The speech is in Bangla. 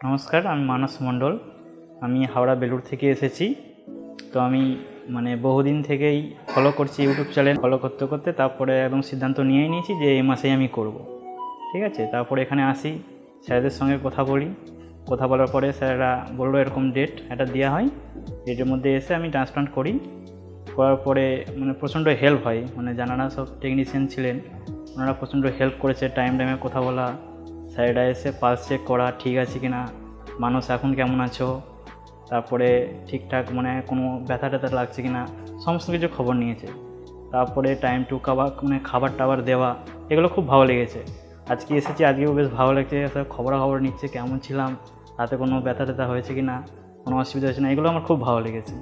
নমস্কার, আমি মানস মণ্ডল। আমি হাওড়া বেলুর থেকে এসেছি। তো আমি বহুদিন থেকেই ফলো করছি ইউটিউব চ্যানেল। ফলো করতে করতে তারপরে একদম সিদ্ধান্ত নিয়েই নিয়েছি যে এই মাসেই আমি করব। ঠিক আছে, তারপরে এখানে আসি, স্যারদের সঙ্গে কথা বলি। কথা বলার পরে স্যারেরা বললো এরকম ডেট একটা দেওয়া হয়, ডেটের মধ্যে এসে আমি ট্রান্সপ্লান্ট করি। করার পরে প্রচণ্ড হেল্প হয়, জানারা সব টেকনিশিয়ান ছিলেন, ওনারা প্রচণ্ড হেল্প করেছে। টাইমে কথা বলা, স্যারেরা এসে পালস চেক করা, ঠিক আছে কি না, মানুষ এখন কেমন আছো, তারপরে ঠিকঠাক কোনো ব্যথা ট্যাথা লাগছে কি না, সমস্ত কিছু খবর নিয়েছে। তারপরে টাইম টু খাবার টাবার দেওয়া, এগুলো খুব ভালো লেগেছে। আজকে এসেছি, আজকেও বেশ ভালো লাগছে। খবরাখবর নিচ্ছে কেমন ছিলাম, তাতে কোনো ব্যথা ট্যাথা হয়েছে কি না, কোনো অসুবিধা হয়েছে না, এগুলো আমার খুব ভালো লেগেছে।